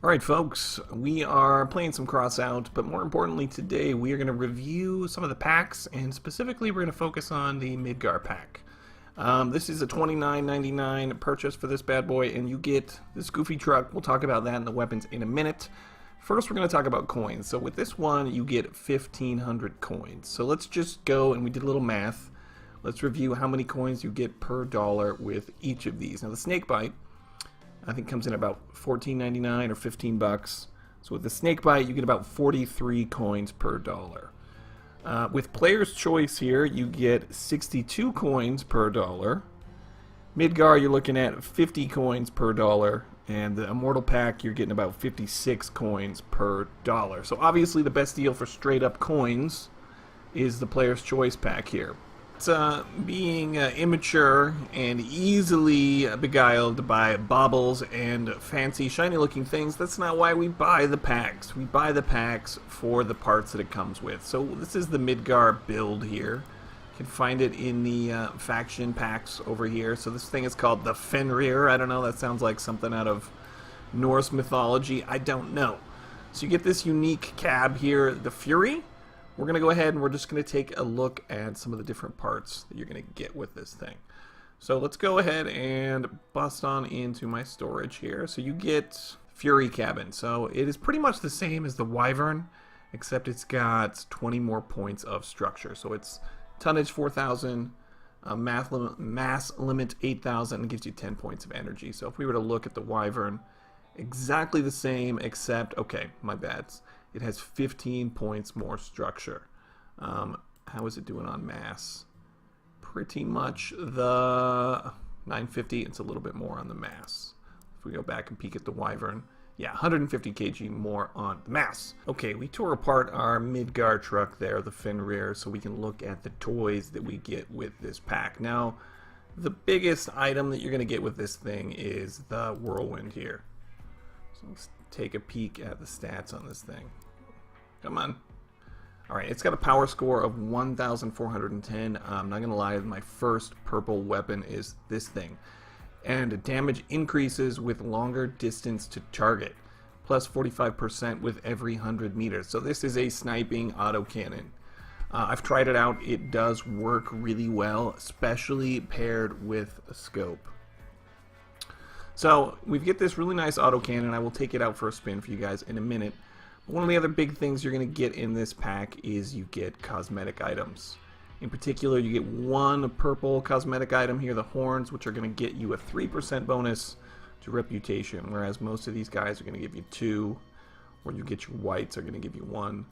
Alright folks, we are playing some Crossout, but more importantly today we are going to review some of the packs, and specifically we're going to focus on the Midgar Pack. This is a $29.99 purchase for this bad boy, and you get this goofy truck. We'll talk about that and the weapons in a minute. First we're going to talk about coins. So with this one you get 1,500 coins. So let's just go, and we did a little math. Let's review how many coins you get per dollar with each of these. Now the Snakebite I think comes in about $14.99 or 15 bucks. So with the Snakebite, you get about 43 coins per dollar. With Player's Choice here, you get 62 coins per dollar. Midgar, you're looking at 50 coins per dollar. And the Immortal Pack, you're getting about 56 coins per dollar. So obviously the best deal for straight up coins is the Player's Choice pack here. Being immature and easily beguiled by baubles and fancy shiny looking things, that's not why we buy the packs. We buy the packs for the parts that it comes with. So this is the Midgar build here. You can find it in the faction packs over here. So this thing is called the Fenrir. I don't know, that sounds like something out of Norse mythology. I don't know. So you get this unique cab here, the Fury. We're going to go ahead and we're just going to take a look at some of the different parts that you're going to get with this thing. So let's go ahead and bust on into my storage here. So you get Fury Cabin. So it is pretty much the same as the Wyvern, except it's got 20 more points of structure. So it's tonnage 4,000, mass limit 8,000, and gives you 10 points of energy. So if we were to look at the Wyvern, exactly the same, except, okay, my bad. It has 15 points more structure. How is it doing on mass? Pretty much the 950. It's a little bit more on the mass. If we go back and peek at the Wyvern, yeah, 150 kg more on the mass. Okay, we tore apart our Midgar truck there, the Fenrir, so we can look at the toys that we get with this pack. Now, the biggest item that you're going to get with this thing is the Whirlwind here. So let's take a peek at the stats on this thing. Come on. Alright, it's got a power score of 1,410. I'm not going to lie, my first purple weapon is this thing. And damage increases with longer distance to target. Plus 45% with every 100 meters. So this is a sniping autocannon. I've tried it out. It does work really well, especially paired with a scope. So we get this really nice autocannon. I will take it out for a spin for you guys in a minute. But one of the other big things you're going to get in this pack is you get cosmetic items. In particular, you get one purple cosmetic item here, the horns, which are going to get you a 3% bonus to reputation, whereas most of these guys are going to give you 2, or you get your whites are going to give you 1.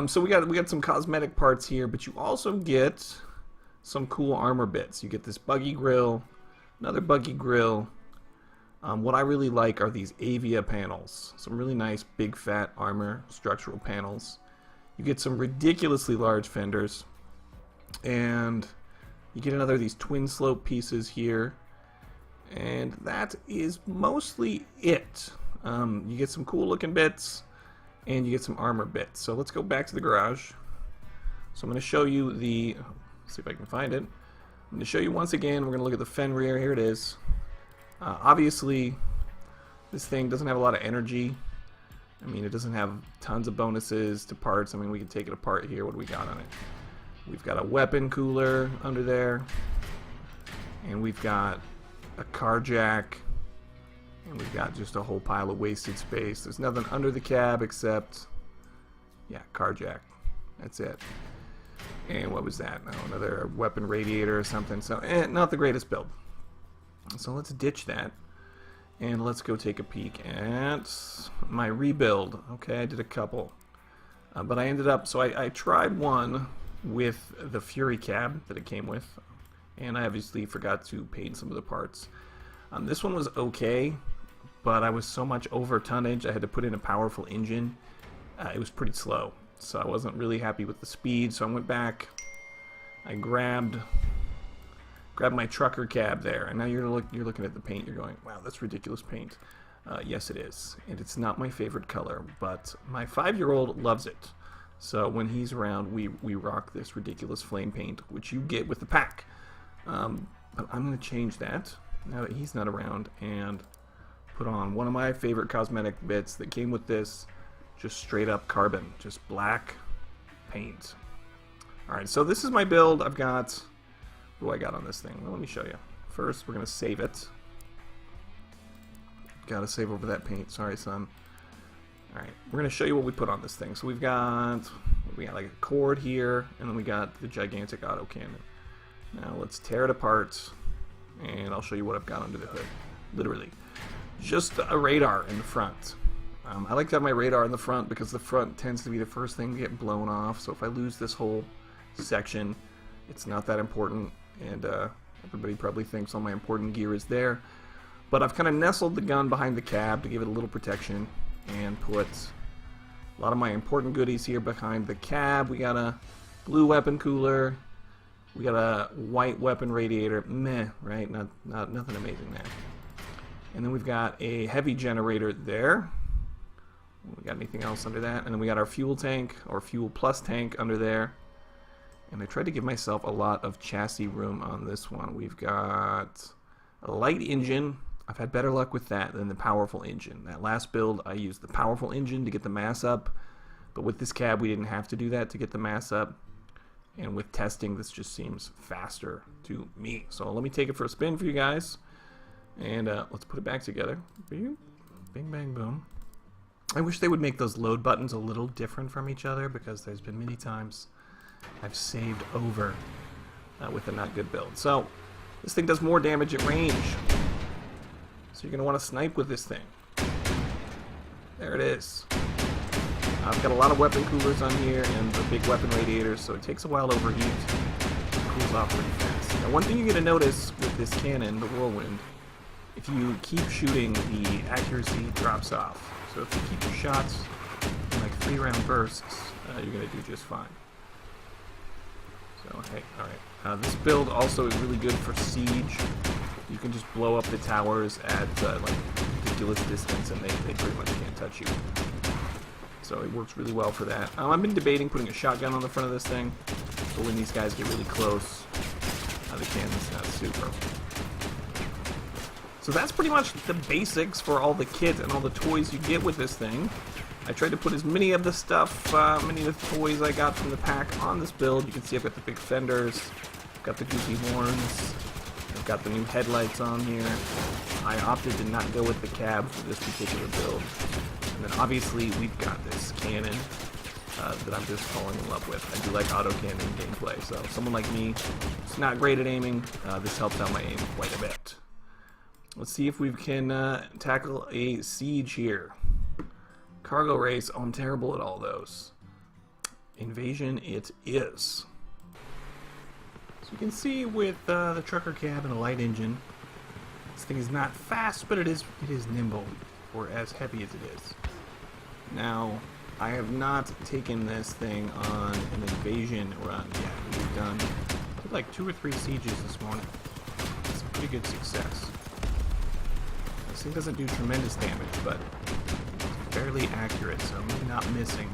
So we got some cosmetic parts here, but you also get some cool armor bits. You get this buggy grill, another buggy grill. What I really like are these Avia panels. Some really nice big fat armor structural panels. You get some ridiculously large fenders. And you get another of these twin slope pieces here. And that is mostly it. You get some cool looking bits. And you get some armor bits. So let's go back to the garage. So I'm going to show you the... Let's see if I can find it. I'm going to show you once again. We're going to look at the Fenrir. Here it is. Obviously, this thing doesn't have a lot of energy. I mean, it doesn't have tons of bonuses to parts. I mean, we can take it apart here. What do we got on it? We've got a weapon cooler under there. And we've got a car jack. And we've got just a whole pile of wasted space. There's nothing under the cab except, yeah, car jack. That's it. And what was that? Oh, another weapon radiator or something. So, not the greatest build. So let's ditch that, and let's go take a peek at my rebuild. Okay, I did a couple, but I ended up, so I tried one with the Fury cab that it came with, and I obviously forgot to paint some of the parts. This one was okay, but I was so much over tonnage, I had to put in a powerful engine. It was pretty slow, so I wasn't really happy with the speed, so I went back, I grabbed my trucker cab there, and now you're looking at the paint. You're going, wow, that's ridiculous paint. Yes, it is, and it's not my favorite color, but my 5-year-old loves it. So when he's around, we rock this ridiculous flame paint, which you get with the pack. But I'm going to change that now that he's not around and put on one of my favorite cosmetic bits that came with this. Just straight up carbon, just black paint. Alright, so this is my build. I've got, what do I got on this thing? Well, let me show you. First, we're going to save it. Gotta save over that paint. Sorry, son. Alright, we're going to show you what we put on this thing. So we got like a cord here, and then we got the gigantic autocannon. Now let's tear it apart, and I'll show you what I've got under the hood. Literally. Just a radar in the front. I like to have my radar in the front because the front tends to be the first thing to get blown off. So if I lose this whole section, it's not that important, and everybody probably thinks all my important gear is there. But I've kind of nestled the gun behind the cab to give it a little protection and put a lot of my important goodies here behind the cab. We got a blue weapon cooler. We got a white weapon radiator. Meh, right? Nothing amazing there. And then we've got a heavy generator there. We got anything else under that? And then we got our fuel tank, or fuel plus tank under there. And I tried to give myself a lot of chassis room on this one. We've got a light engine. I've had better luck with that than the powerful engine. That last build, I used the powerful engine to get the mass up. But with this cab, we didn't have to do that to get the mass up. And with testing, this just seems faster to me. So let me take it for a spin for you guys. And let's put it back together. Bing, bang, boom. I wish they would make those load buttons a little different from each other, because there's been many times I've saved over with a not good build. So this thing does more damage at range. So you're going to want to snipe with this thing. There it is. I've got a lot of weapon coolers on here and the big weapon radiators, so it takes a while to overheat. It cools off pretty fast. Now, one thing you're going to notice with this cannon, the Whirlwind, if you keep shooting, the accuracy drops off. So if you keep your shots in like 3-round bursts, you're going to do just fine. So, hey, alright. This build also is really good for siege. You can just blow up the towers at like ridiculous distance, and they pretty much can't touch you. So it works really well for that. I've been debating putting a shotgun on the front of this thing, so when these guys get really close, the cannon's not super. So that's pretty much the basics for all the kit and all the toys you get with this thing. I tried to put as many of the stuff, many of the toys I got from the pack on this build. You can see I've got the big fenders, I've got the goofy horns, I've got the new headlights on here. I opted to not go with the cab for this particular build. And then obviously we've got this cannon that I'm just falling in love with. I do like autocannon gameplay, so someone like me who's not great at aiming, this helps out my aim quite a bit. Let's see if we can tackle a siege here. Cargo race. Oh, I'm terrible at all those. Invasion it is. So you can see with the trucker cab and a light engine, this thing is not fast, but it is nimble, or as heavy as it is. Now, I have not taken this thing on an invasion run yet. We've done like 2 or 3 sieges this morning. It's a pretty good success. This thing doesn't do tremendous damage, but it's fairly accurate, so I'm really not missing.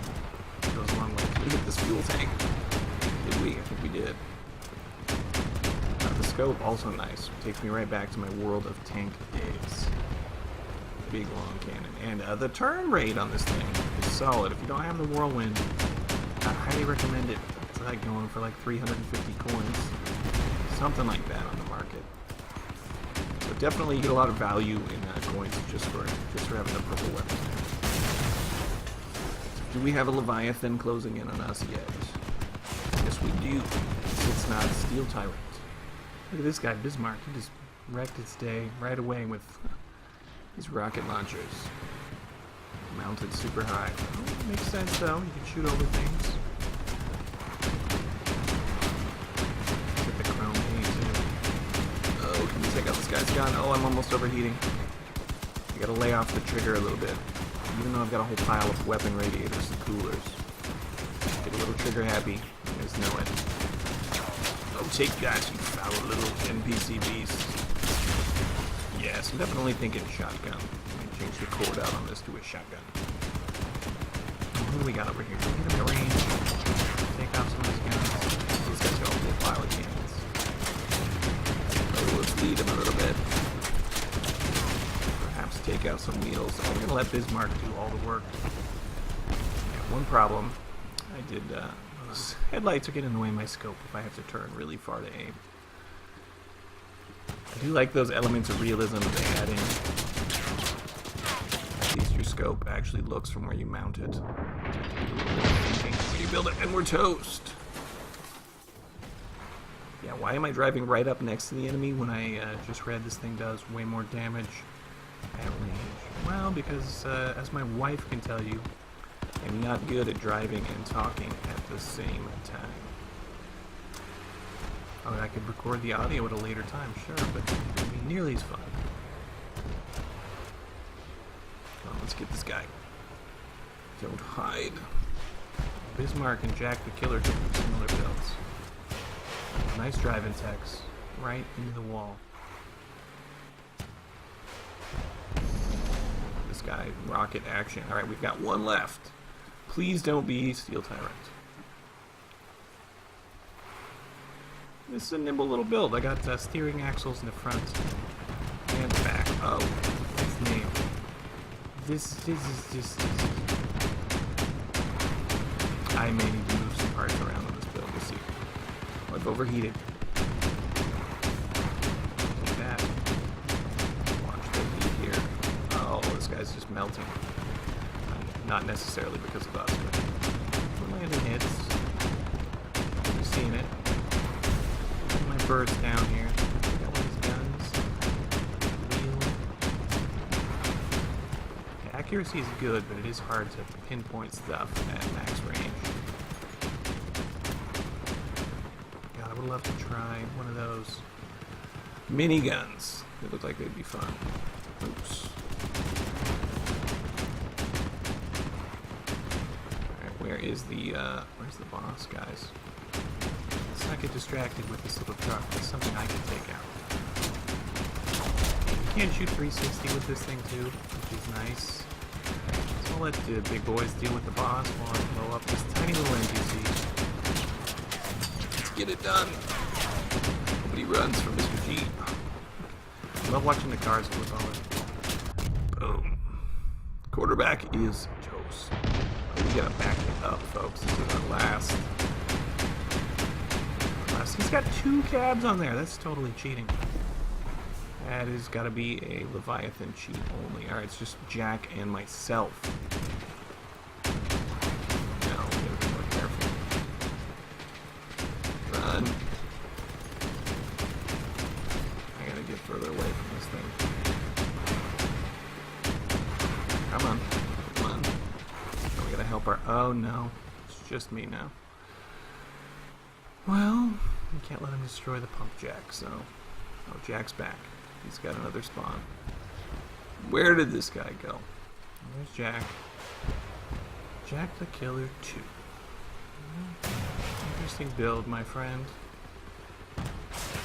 It goes a long way. Can we get this fuel tank? Did we? I think we did. The scope, also nice. Takes me right back to my World of Tank days. Big long cannon. And the turn rate on this thing is solid. If you don't have the Whirlwind, I highly recommend it. It's like going for like 350 coins. Something like that on the market. So definitely you get a lot of value in coins just for having the purple weapon. Do we have a Leviathan closing in on us yet? Yes, we do. It's not Steel Tyrant. Look at this guy, Bismarck. He just wrecked its day right away with these rocket launchers. Mounted super high. Oh, makes sense though. You can shoot over things. Get the chrome paint too. Oh, can we take out this guy's gun? Oh, I'm almost overheating. I gotta lay off the trigger a little bit. Even though I've got a whole pile of weapon radiators and coolers. Get a little trigger happy. You guys know it. Oh, take that, you foul little NPC beast. Yes, I'm definitely thinking shotgun. Let me change the cord out on this to a shotgun. What do we got over here? Can we get him to range? Take off some of his guns. This guy's got a whole pile of cannons. Oh, let's lead him a little bit. Perhaps take out some wheels. So we're gonna let Bismarck do all the work. Yeah, one problem, I did. Those headlights are getting in the way of my scope if I have to turn really far to aim. I do like those elements of realism they add in. At least your scope actually looks from where you mount it. When you build it, and we're toast. Yeah, why am I driving right up next to the enemy when I just read this thing does way more damage at range? Well, because as my wife can tell you, I'm not good at driving and talking at the same time. Oh, I could record the audio at a later time, sure, but it wouldn't be nearly as fun. Come on, let's get this guy. Don't hide. Bismarck and Jack the Killer did similar builds. Nice driving techs. Right into the wall. This guy, rocket action. Alright, we've got one left. Please don't be Steel Tyrant. This is a nimble little build. I got steering axles in the front and the back. Oh, his name. This is just... I may need to move some parts around on this build. We'll see. Oh, I've overheated. Take that. Watch the heat here. Oh, this guy's just melting. Not necessarily because of us, but we're landing hits. We've seen it. My bird's down here. Got one of his guns. Wheel. Yeah, accuracy is good, but it is hard to pinpoint stuff at max range. God, I would love to try one of those miniguns. They look like they'd be fun. Oops. Alright, where's the boss, guys? Let's not get distracted with this little truck. It's something I can take out. You can shoot 360 with this thing too, which is nice. So I'll let the big boys deal with the boss while I blow up this tiny little NPC. Let's get it done. Nobody runs from Mr. G. I love watching the cars flip over. Boom. Quarterback is toast. Oh, we gotta back it up, folks. This is our last. He's got 2 cabs on there. That's totally cheating. That has got to be a Leviathan cheat only. Alright, it's just Jack and myself. Now, we gotta be more careful. Run. I gotta get further away from this thing. Come on. Come on. Oh, we gotta help our... Oh, no. It's just me now. Well... We can't let him destroy the pump jack, so... Oh, Jack's back. He's got another spawn. Where did this guy go? There's Jack. Jack the Killer 2. Interesting build, my friend.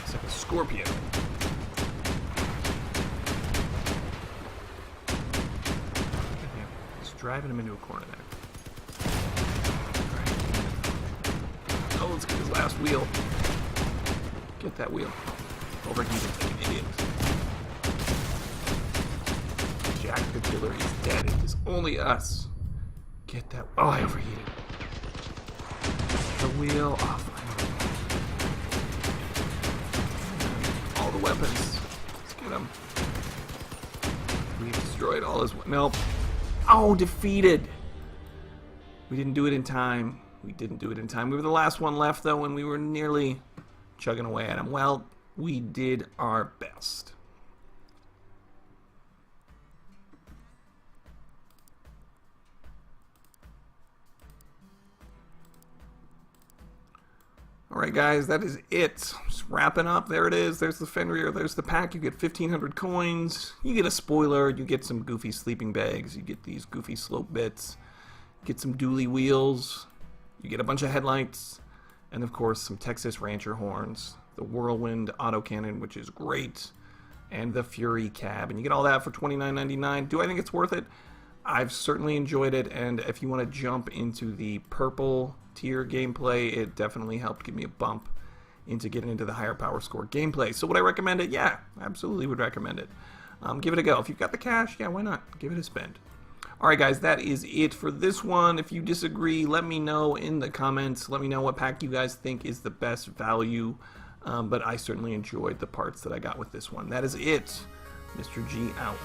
It's like a scorpion. Look at him. He's driving him into a corner there. Right. Oh, let's get his last wheel. Get that wheel. Overheated like an idiot. Jack the Killer is dead. It is only us. Get that. Oh, I overheated. The wheel off. All the weapons. Let's get them. We destroyed all his. Nope. Oh, defeated. We didn't do it in time. We didn't do it in time. We were the last one left, though, and we were nearly chugging away at him. Well, we did our best. Alright guys, that is it. Just wrapping up. There it is. There's the Fenrir. There's the pack. You get 1,500 coins. You get a spoiler. You get some goofy sleeping bags. You get these goofy slope bits. You get some dually wheels. You get a bunch of headlights. And of course, some Texas Rancher horns. The Whirlwind Autocannon, which is great. And the Fury cab. And you get all that for $29.99. Do I think it's worth it? I've certainly enjoyed it. And if you want to jump into the purple tier gameplay, it definitely helped give me a bump into getting into the higher power score gameplay. So would I recommend it? Yeah, absolutely would recommend it. give it a go. If you've got the cash, yeah, why not? Give it a spend. Alright guys, that is it for this one. If you disagree, let me know in the comments. Let me know what pack you guys think is the best value. But I certainly enjoyed the parts that I got with this one. That is it. Mr. G out.